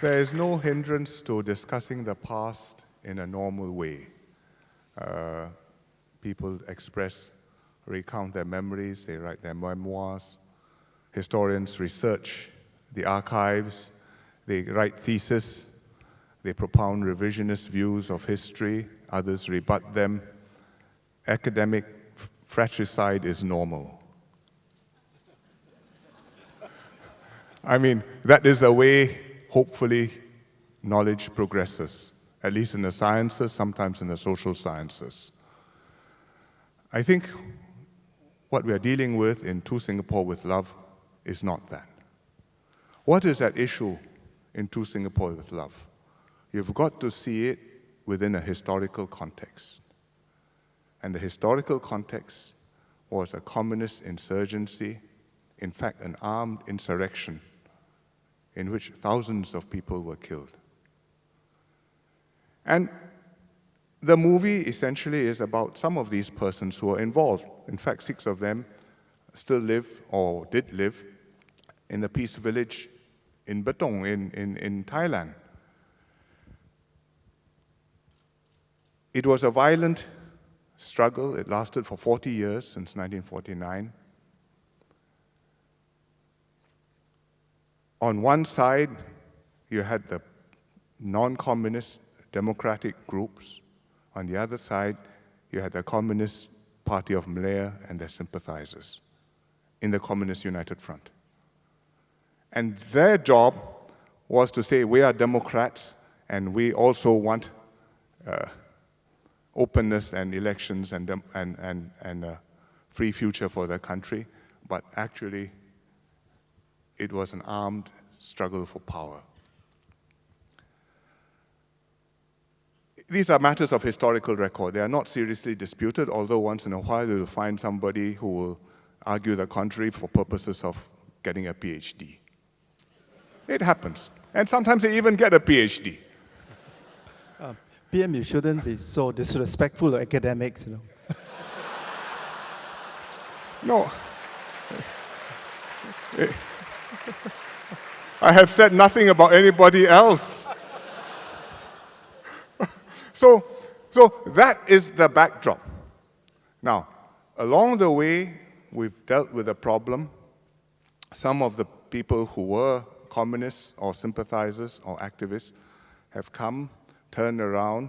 There is no hindrance to discussing the past in a normal way. People recount their memories, they write their memoirs. Historians research the archives, they write theses, they propound revisionist views of history, others rebut them. Academic fratricide is normal. I mean, that is the way, hopefully, knowledge progresses, at least in the sciences, sometimes in the social sciences. I think what we are dealing with in To Singapore with Love is not that. What is at issue in To Singapore with Love? You've got to see it within a historical context. And the historical context was a communist insurgency, in fact, an armed insurrection in which thousands of people were killed. And the movie essentially is about some of these persons who are involved. In fact, 6 of them still live, or did live, in the peace village in Betong in Thailand. It was a violent struggle. It lasted for 40 years, since 1949. On one side, you had the non-communist democratic groups. On the other side, you had the Communist Party of Malaya and their sympathizers in the Communist United Front. And their job was to say, we are Democrats, and we also want openness and elections and a free future for the country. But actually, it was an armed struggle for power. These are matters of historical record. They are not seriously disputed, although once in a while you'll find somebody who will argue the contrary for purposes of getting a PhD. It happens. And sometimes they even get a PhD. PM, you shouldn't be so disrespectful to academics, No. I have said nothing about anybody else. So that is the backdrop. Now, along the way, we've dealt with a problem. Some of the people who were communists or sympathizers or activists have come, turned around,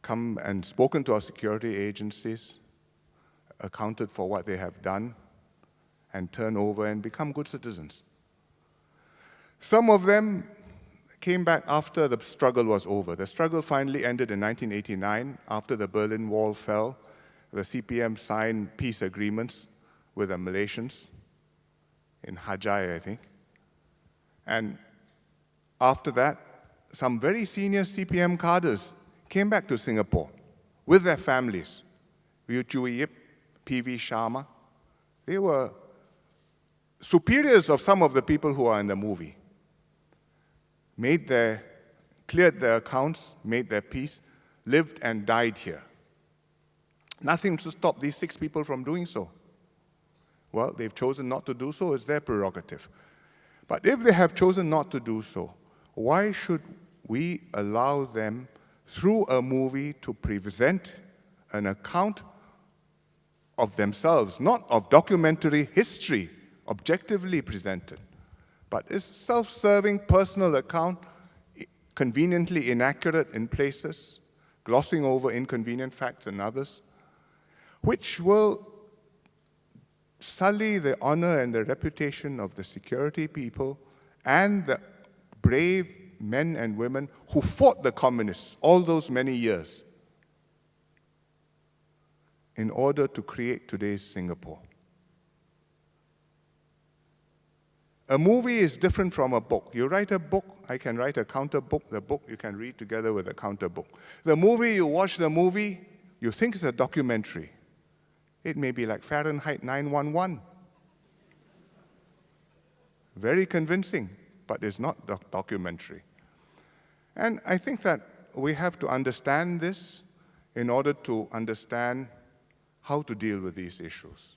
come and spoken to our security agencies, accounted for what they have done, and turn over and become good citizens. Some of them came back after the struggle was over. The struggle finally ended in 1989. After the Berlin Wall fell, the CPM signed peace agreements with the Malaysians in Hajai, I think. And after that, some very senior CPM cadres came back to Singapore with their families. Yu Chui Yip, P.V. Sharma. They were superiors of some of the people who are in the movie. Cleared their accounts, made their peace, lived and died here. Nothing to stop these 6 people from doing so. Well, they've chosen not to do so, it's their prerogative. But if they have chosen not to do so, why should we allow them, through a movie, to present an account of themselves, not of documentary history, objectively presented, but a self-serving personal account, conveniently inaccurate in places, glossing over inconvenient facts in others, which will sully the honor and the reputation of the security people and the brave men and women who fought the communists all those many years in order to create today's Singapore. A movie is different from a book. You write a book, I can write a counter book. The book you can read together with a counter book. The movie, you watch the movie, you think it's a documentary. It may be like Fahrenheit 9/11. Very convincing, but it's not documentary. And I think that we have to understand this in order to understand how to deal with these issues.